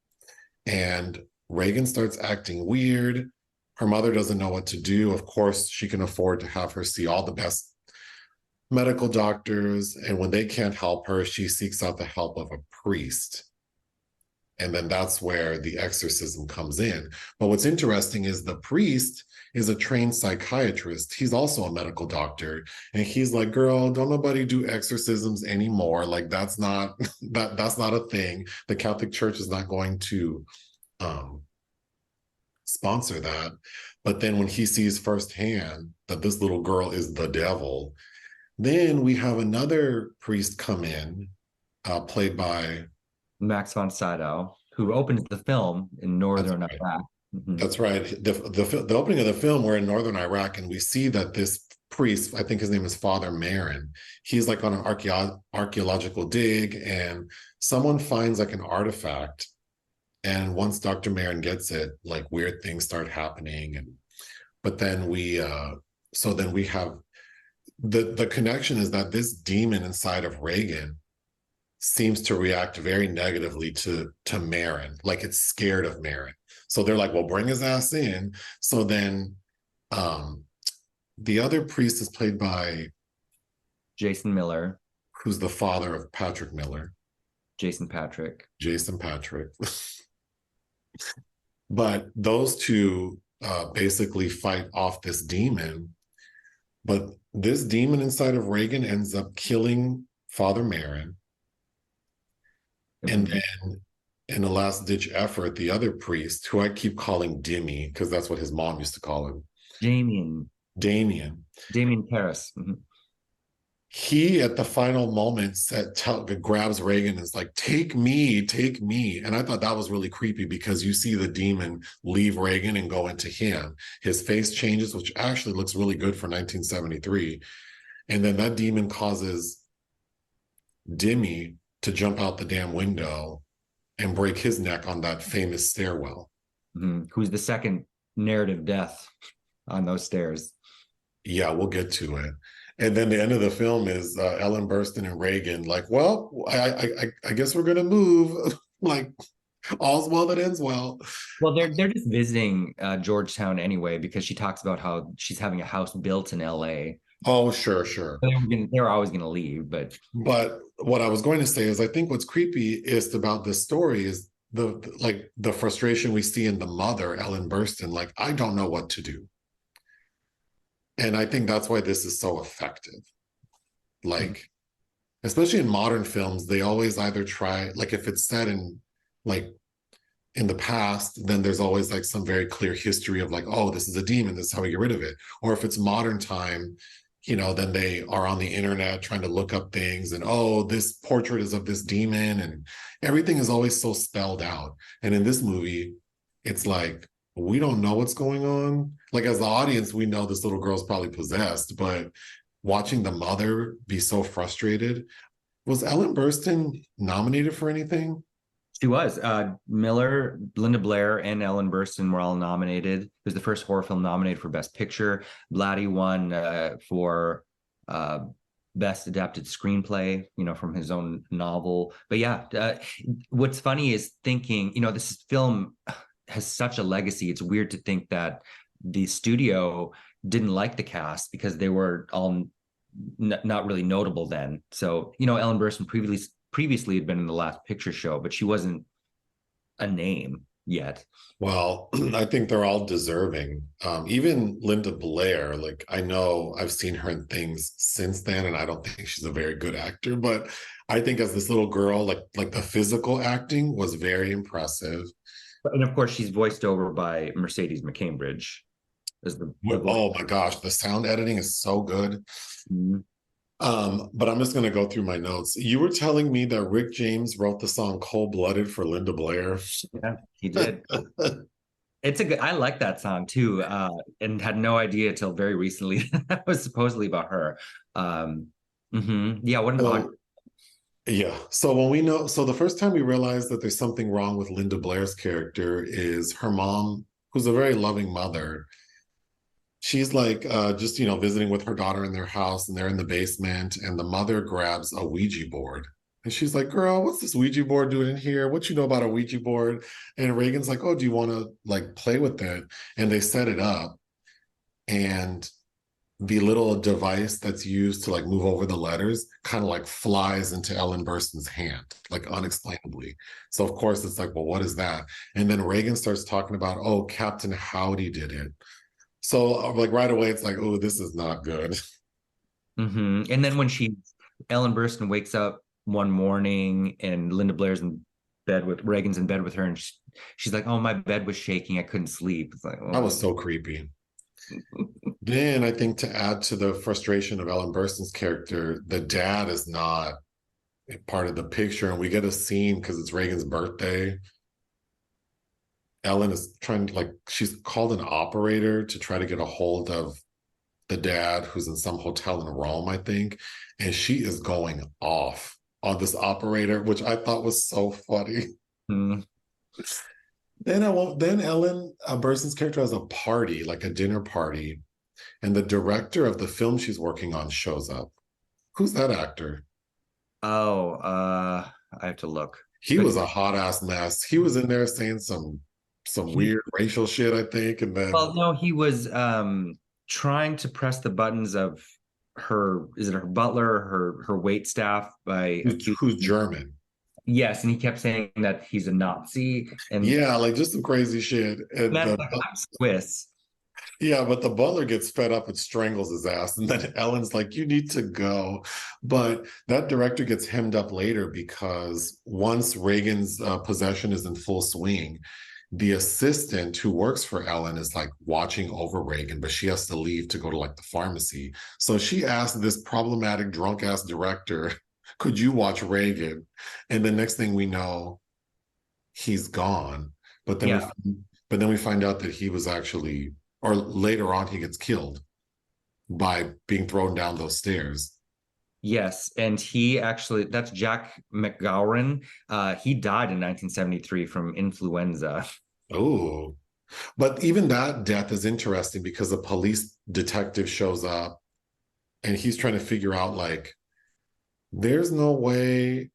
And Reagan starts acting weird. Her mother doesn't know what to do. Of course, she can afford to have her see all the best medical doctors. And when they can't help her, she seeks out the help of a priest. And then that's where the exorcism comes in. But what's interesting is the priest is a trained psychiatrist. He's also a medical doctor. And he's like, girl, don't nobody do exorcisms anymore. Like that's not that's not a thing. The Catholic Church is not going to sponsor that. But then when he sees firsthand that this little girl is the devil, then we have another priest come in, played by Max von Sydow, who opens the film in northern Iraq. Mm-hmm. That's right. The opening of the film, we're in northern Iraq, and we see that this priest, I think his name is Father Marin, he's like on an archaeological dig, and someone finds like an artifact. And once Dr. Marin gets it, like weird things start happening. But then we have the connection is that this demon inside of Reagan seems to react very negatively to Marin, like it's scared of Marin. So they're like, well, bring his ass in. So then the other priest is played by Jason Miller, who's the father of Patrick Miller. Jason Patrick. But those two basically fight off this demon. But this demon inside of Reagan ends up killing Father Marin. And then in a last ditch effort, the other priest, who I keep calling Dimmy, because that's what his mom used to call him. Damien Paris. Mm-hmm. He, at the final moment, grabs Reagan and is like, take me. And I thought that was really creepy because you see the demon leave Reagan and go into him. His face changes, which actually looks really good for 1973. And then that demon causes Dimmy to jump out the damn window and break his neck on that famous stairwell. Mm-hmm. Who's the second narrative death on those stairs. Yeah, we'll get to it. And then the end of the film is Ellen Burstyn and Reagan like, well, I guess we're going to move. Like, all's well that ends well. Well, they're just visiting Georgetown anyway, because she talks about how she's having a house built in LA. Oh, sure. They're always going to leave, but what I was going to say is, I think what's creepy is about this story is the frustration we see in the mother, Ellen Burstyn. Like, I don't know what to do, and I think that's why this is so effective. Like, especially in modern films, they always either try, like, if it's set in like in the past, then there's always like some very clear history of like, oh, this is a demon, this is how we get rid of it. Or if it's modern time, you know, then they are on the internet trying to look up things and, oh, this portrait is of this demon, and everything is always so spelled out. And in this movie, it's like, we don't know what's going on. Like, as the audience, we know this little girl's probably possessed, but watching the mother be so frustrated. Was Ellen Burstyn nominated for anything? She was. Miller, Linda Blair, and Ellen Burstyn were all nominated. It was the first horror film nominated for Best Picture. Blatty won for Best Adapted Screenplay, you know, from his own novel. But yeah, what's funny is thinking, you know, this film has such a legacy. It's weird to think that the studio didn't like the cast because they were all not really notable then. So, you know, Ellen Burstyn previously had been in The Last Picture Show, but she wasn't a name yet. Well, I think they're all deserving. Even Linda Blair, like, I know I've seen her in things since then, and I don't think she's a very good actor, but I think as this little girl, like the physical acting was very impressive. And of course, she's voiced over by Mercedes McCambridge. Oh my gosh, the sound editing is so good. Mm-hmm. But I'm just going to go through my notes. You were telling me that Rick James wrote the song Cold Blooded for Linda Blair. Yeah, he did. I like that song too, and had no idea till very recently that was supposedly about her. Yeah, what an Yeah. So when we know, so the first time we realize that there's something wrong with Linda Blair's character is her mom, who's a very loving mother. She's like just, visiting with her daughter in their house, and they're in the basement, and the mother grabs a Ouija board. And she's like, "Girl, what's this Ouija board doing in here? What you know about a Ouija board?" And Reagan's like, "Oh, do you want to like play with it?" And they set it up, and the little device that's used to like move over the letters kind of like flies into Ellen Burstyn's hand, like unexplainably. So of course it's like, well, what is that? And then Reagan starts talking about, oh, Captain Howdy did it. So like right away, it's like, oh, this is not good. And then when Ellen Burstyn wakes up one morning and Linda Blair's in bed with Reagan's in bed with her, and she's like, "Oh, my bed was shaking. I couldn't sleep." It's like, That oh. was so creepy. Then I think to add to the frustration of Ellen Burstyn's character, the dad is not part of the picture, and we get a scene because it's Reagan's birthday. Ellen is trying to like she's called an operator to try to get a hold of the dad who's in some hotel in Rome, I think, and she is going off on this operator, which I thought was so funny. Mm. Then Ellen Burstyn's character has a party, like a dinner party, and the director of the film she's working on shows up. Who's that actor? Oh, I have to look. He But was a hot ass mess. He was in there saying some he, weird racial shit, I think, and then well, no, he was trying to press the buttons of her, is it her butler, her wait staff by who's accusing. German. Yes, and he kept saying that he's a Nazi, and Yeah, like just some crazy shit. And that's the like, I'm Swiss. Yeah, but the butler gets fed up and strangles his ass. And then Ellen's like, you need to go. But that director gets hemmed up later because once Reagan's possession is in full swing, the assistant who works for Ellen is like watching over Reagan, but she has to leave to go to like the pharmacy. So she asked this problematic drunk ass director, could you watch Reagan? And the next thing we know, he's gone. But then Yeah. we find out that he was actually, or later on he gets killed by being thrown down those stairs. Yes, and he actually, that's Jack McGowan. He died in 1973 from influenza. Oh, but even that death is interesting because a police detective shows up and he's trying to figure out like there's no way,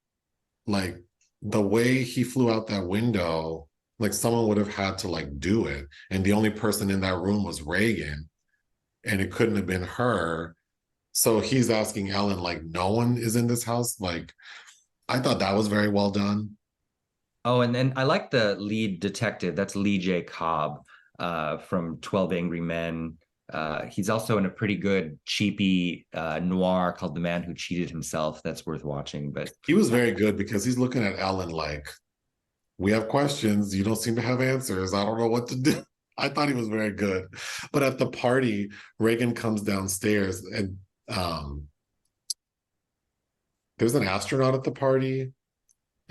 like the way he flew out that window, like someone would have had to like do it, and the only person in that room was Reagan, and it couldn't have been her. So he's asking Ellen, like, no one is in this house. Like, I thought that was very well done. Oh, and then I like the lead detective. That's Lee J. Cobb from 12 Angry Men. He's also in a pretty good cheapy noir called The Man Who Cheated Himself. That's worth watching. But He was very good because he's looking at Ellen like, we have questions. You don't seem to have answers. I don't know what to do. I thought he was very good. But at the party, Reagan comes downstairs and there's an astronaut at the party.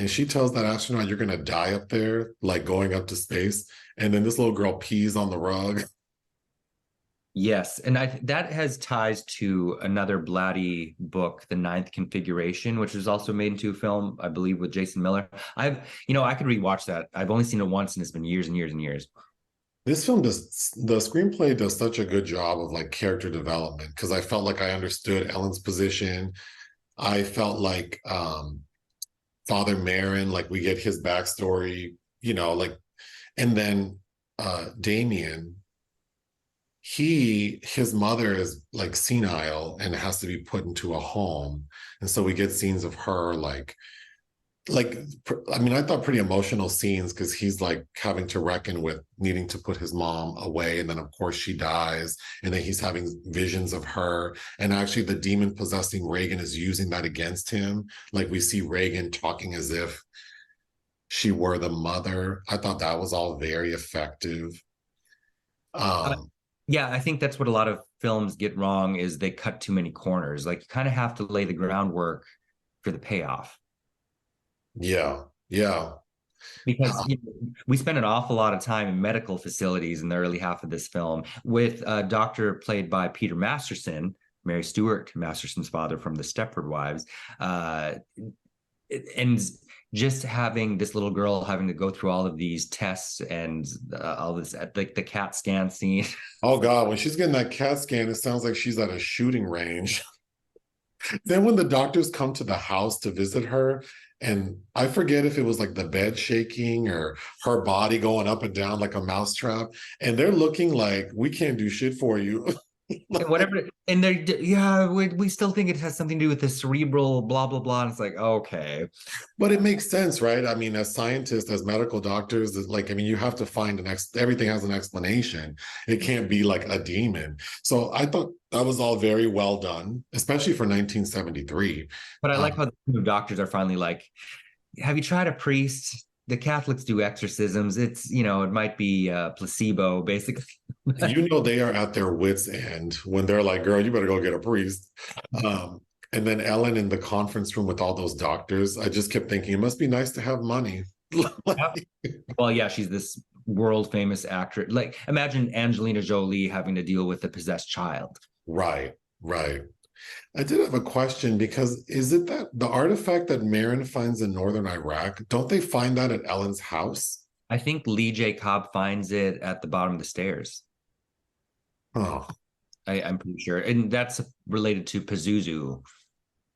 And she tells that astronaut, you're going to die up there, like going up to space. And then this little girl pees on the rug. yes, and that has ties to another Blatty book, The Ninth Configuration, which was also made into a film, I believe, with Jason Miller. I could rewatch that. I've only seen it once, and it's been years and years and years. This film does, the screenplay does such a good job of like character development because I felt like I understood Ellen's position. I felt like Father Marin, like we get his backstory, like, and then Damien, his mother is like senile and has to be put into a home. And so we get scenes of her like I mean, I thought pretty emotional scenes because he's like having to reckon with needing to put his mom away, and then of course she dies, and then he's having visions of her, and actually the demon possessing Reagan is using that against him. Like we see Reagan talking as if she were the mother. I thought that was all very effective. Uh, um yeah, I think that's what a lot of films get wrong is they cut too many corners. Like you kind of have to lay the groundwork for the payoff. yeah, yeah. Because we spend an awful lot of time in medical facilities in the early half of this film with a doctor played by Peter Masterson, Mary Stuart Masterson's father from the Stepford Wives. Uh, and just having this little girl having to go through all of these tests and all this, like the CAT scan scene. Oh God, when she's getting that CAT scan, it sounds like she's at a shooting range. Then when the doctors come to the house to visit her, and I forget if it was like the bed shaking or her body going up and down like a mousetrap, and they're looking like, we can't do shit for you. And whatever, and they're, yeah, we still think it has something to do with the cerebral blah blah blah, and it's like, okay. But it makes sense, right? I mean, as scientists, as medical doctors, it's like, I mean, you have to find everything has an explanation. It can't be like a demon. So I thought that was all very well done, especially for 1973. But I like Um, how the doctors are finally like, have you tried a priest? The Catholics do exorcisms. It's, it might be placebo, basically. you know, they are at their wits' end when they're like, girl, you better go get a priest. Um, and then Ellen in the conference room with all those doctors, I just kept thinking, it must be nice to have money. Yep. Well, yeah, she's this world famous actress. Like, imagine Angelina Jolie having to deal with a possessed child. Right, right. I did have a question because is it that the artifact that Marin finds in northern Iraq, don't they find that at Ellen's house? I think Lee J. Cobb finds it at the bottom of the stairs. Oh, I'm pretty sure. And that's related to Pazuzu.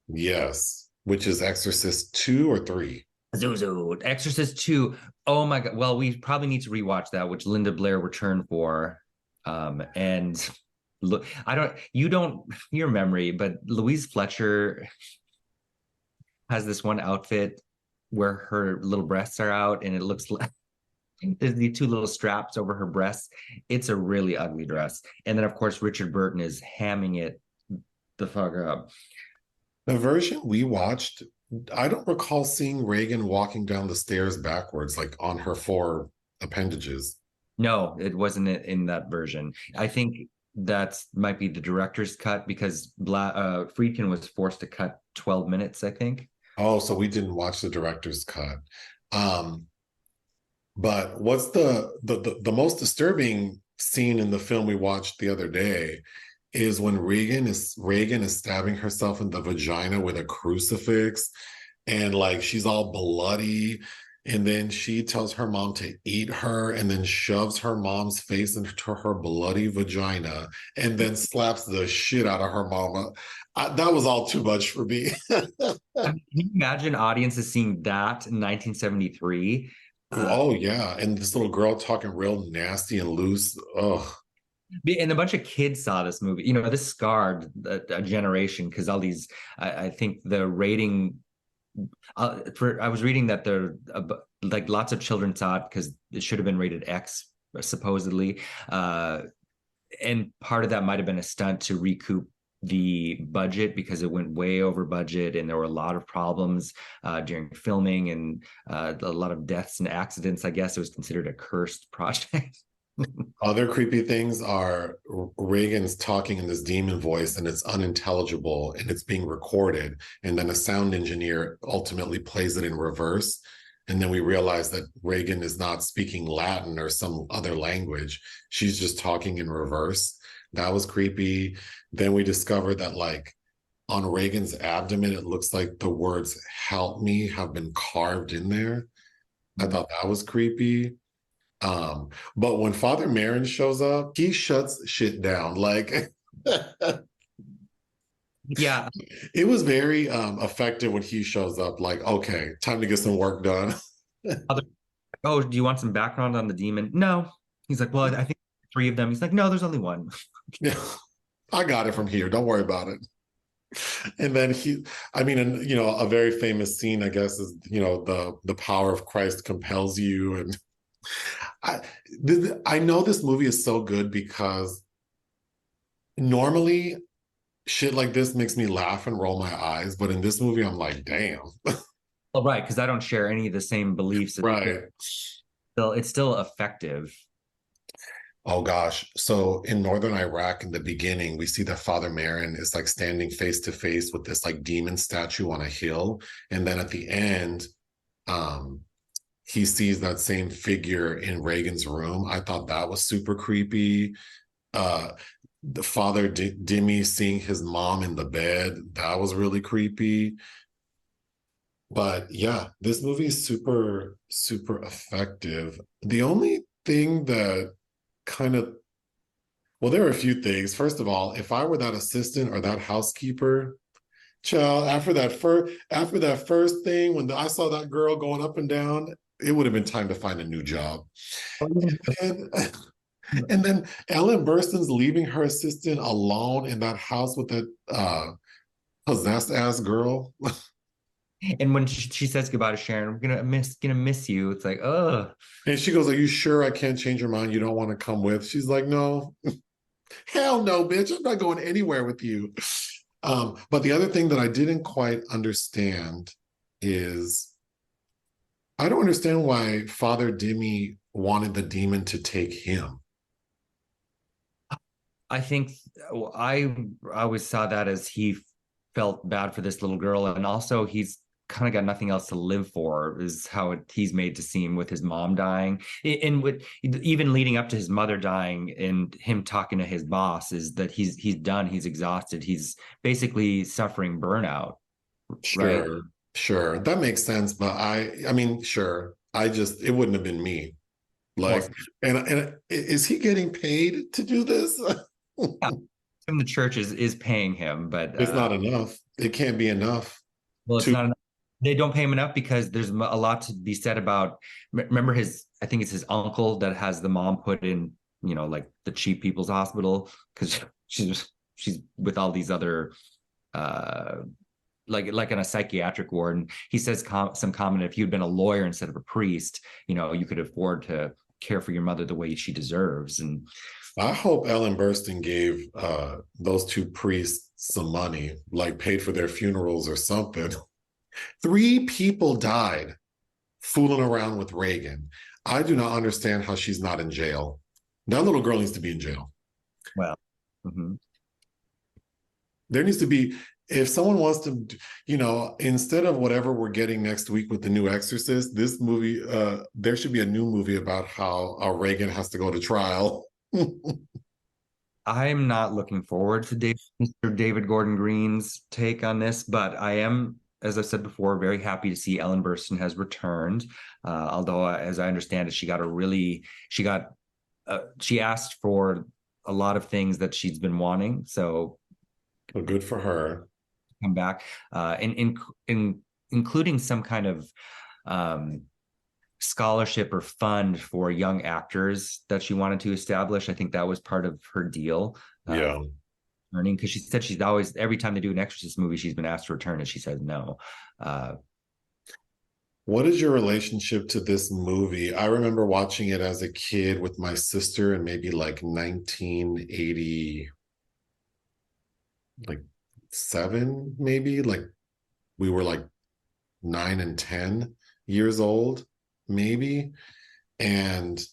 yes. Which is Exorcist 2 or 3? Pazuzu, Exorcist 2. Oh my God. Well, we probably need to rewatch that, which Linda Blair returned for. And look, you don't, your memory, but Louise Fletcher has this one outfit where her little breasts are out and it looks like there's the two little straps over her breasts. It's a really ugly dress. And then, of course, Richard Burton is hamming it the fuck up. The version we watched, I don't recall seeing Reagan walking down the stairs backwards, like on her four appendages. No, it wasn't in that version. I think that's might be the director's cut because Friedkin was forced to cut 12 minutes, I think. Oh, so we didn't watch the director's cut. Um, but what's the most disturbing scene in the film we watched the other day is when Reagan is stabbing herself in the vagina with a crucifix, and like she's all bloody, and then she tells her mom to eat her and then shoves her mom's face into her bloody vagina and then slaps the shit out of her mama. That was all too much for me. I mean, can you imagine audiences seeing that in 1973? Oh yeah, and this little girl talking real nasty and loose. Oh, And a bunch of kids saw this movie. This scarred a generation because all these. I think the rating. I was reading that there, like lots of children saw it because it should have been rated X, supposedly, and part of that might have been a stunt to recoup the budget because it went way over budget and there were a lot of problems during filming and a lot of deaths and accidents. I guess it was considered a cursed project. other creepy things are Reagan's talking in this demon voice and it's unintelligible and it's being recorded. And then a sound engineer ultimately plays it in reverse. And then we realize that Reagan is not speaking Latin or some other language. She's just talking in reverse. That was creepy. Then we discovered that like on Reagan's abdomen, it looks like the words "help me" have been carved in there. I thought that was creepy. But when Father Marin shows up, he shuts shit down. Like Yeah. it was very effective when he shows up, like, okay, time to get some work done. Oh, do you want some background on the demon? No. He's like, well, I think three of them. He's like, no, there's only one. Yeah, I got it from here. Don't worry about it. And then and a very famous scene, I guess, is the power of Christ compels you. And I know this movie is so good because normally shit like this makes me laugh and roll my eyes, but in this movie, I'm like, damn. Well, right, because I don't share any of the same beliefs. Right. It's still effective. Oh gosh. So in northern Iraq in the beginning, we see that Father Marin is like standing face to face with this like demon statue on a hill. And then at the end, he sees that same figure in Reagan's room. I thought that was super creepy. The Father Dimmy seeing his mom in the bed, that was really creepy. But yeah, this movie is super, super effective. The only thing that kind of, well, there are a few things. First of all, if I were that assistant or that housekeeper, child, after that first thing, when I saw that girl going up and down, it would have been time to find a new job. And, and then Ellen Burstyn's leaving her assistant alone in that house with that possessed ass girl. And when she says goodbye to Sharon, I'm gonna miss you. It's like, oh, And she goes, "Are you sure I can't change your mind? You don't want to come with?" She's like, "No, hell no, bitch. I'm not going anywhere with you." But the other thing that I didn't quite understand is I don't understand why Father Dimi wanted the demon to take him. I think I always saw that as he felt bad for this little girl, and also he's kind of got nothing else to live for, is how he's made to seem with his mom dying, and with even leading up to his mother dying, and him talking to his boss is that he's done, he's exhausted, he's basically suffering burnout, right? Sure, sure, that makes sense. But I mean, sure, it wouldn't have been me. Well, Like, and is he getting paid to do this? yeah, and the church is paying him, but It's not enough. It can't be enough well, it's to. not enough. They don't pay him enough because there's a lot to be said about. Remember his? I think it's his uncle that has the mom put in, like the cheap people's hospital because she's with all these other, uh, like in a psychiatric ward. And he says some comment: if you'd been a lawyer instead of a priest, you could afford to care for your mother the way she deserves. And I hope Ellen Burstyn gave those two priests some money, like paid for their funerals or something. Three people died fooling around with Reagan. I do not understand how she's not in jail. That little girl needs to be in jail. well, mhm. There needs to be, if someone wants to, instead of whatever we're getting next week with the new Exorcist, this movie, there should be a new movie about how Reagan has to go to trial. I'm not looking forward to Mr. David Gordon Green's take on this, but I am, as I said before, very happy to see Ellen Burstyn has returned. Although, as I understand it, she asked for a lot of things that she's been wanting. So, Well, good for her. come back, including some kind of scholarship or fund for young actors that she wanted to establish. I think that was part of her deal. Yeah. Returning, because she said she's always, every time they do an Exorcist movie, she's been asked to return, and she says no. What is your relationship to this movie? I remember watching it as a kid with my sister in maybe like 1980, like 7, maybe. Like we were like 9 and 10 years old, maybe. And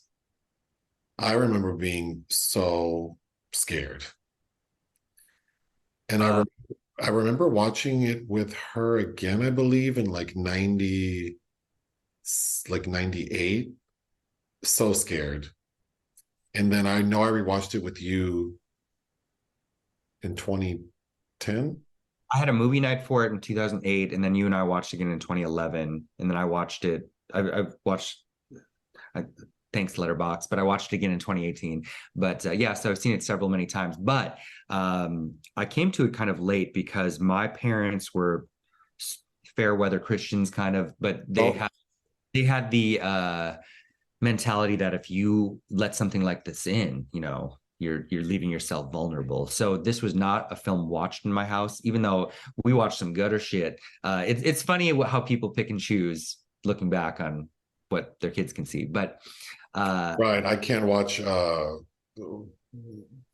I remember being so scared. And I remember watching it with her again, I believe, in like 98. So scared. And then I know I rewatched it with you in 2010. I had a movie night for it in 2008, and then you and I watched again in 2011, and then I watched it. I've watched, thanks Letterboxd, but I watched it again in 2018. But yeah, so I've seen it many times. But I came to it kind of late because my parents were fair weather Christians, kind of, but they had the mentality that if you let something like this in, you're leaving yourself vulnerable. So this was not a film watched in my house, even though we watched some gutter shit. It's funny how people pick and choose looking back on what their kids can see. But right, I can't watch.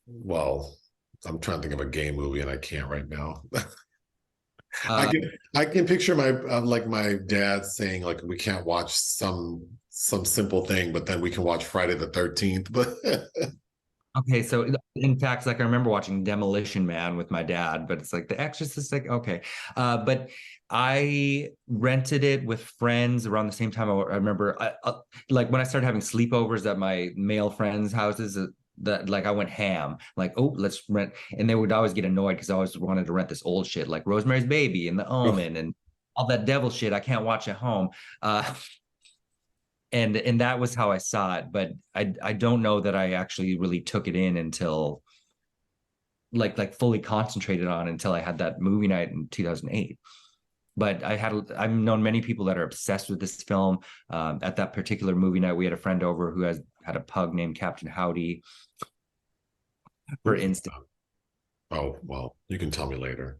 Well, I'm trying to think of a gay movie, and I can't right now. I can picture my like my dad saying like we can't watch some simple thing, but then we can watch Friday the 13th. But okay, so in fact, like I remember watching Demolition Man with my dad, but it's like The Exorcist, like okay. But I rented it with friends around the same time. I remember, like when I started having sleepovers at my male friends' houses, that like I went ham, like, oh, let's rent, and they would always get annoyed because I always wanted to rent this old shit, like Rosemary's Baby and The Omen, and all that devil shit I can't watch at home. And that was how I saw it. But I don't know that I actually really took it in until like fully concentrated on until I had that movie night in 2008. But I've known many people that are obsessed with this film. At that particular movie night, we had a friend over who had a pug named Captain Howdy, for instance. Oh, well, you can tell me later.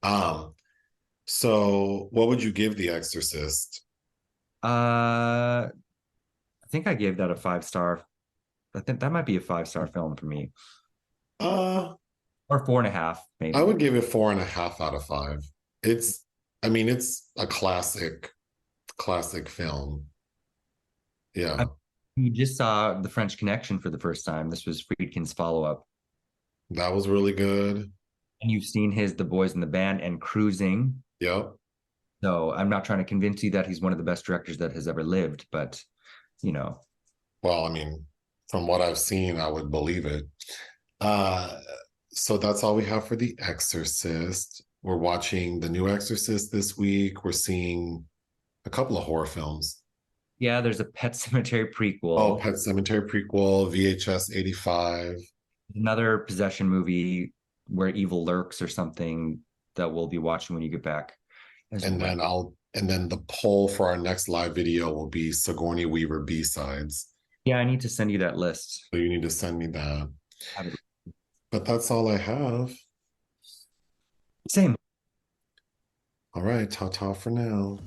Um, so what would you give The Exorcist? I think I gave that a 5 star. I think that might be a 5 star film for me, Uh, or 4.5 I maybe. would give it 4.5 out of 5. It's, I mean, it's a classic film. I, Yeah, you just saw The French Connection for the first time. This was Friedkin's follow up, that was really good. and you've seen his The Boys in the Band and Cruising. Yep. So I'm not trying to convince you that he's one of the best directors that has ever lived, but you know, Well, I mean, from what I've seen, I would believe it. Uh, so that's all we have for The Exorcist. We're watching the new Exorcist this week. We're seeing a couple of horror films. yeah, there's a Pet Cemetery Oh, prequel, Pet Cemetery prequel, VHS 85. another possession movie where evil lurks or something that we'll be watching when you get back as And well. then the poll for our next live video will be Sigourney Weaver B-sides. Yeah, I need to send you that list. So you need to send me that. Have it. But that's all I have. Same. All right, ta-ta for now.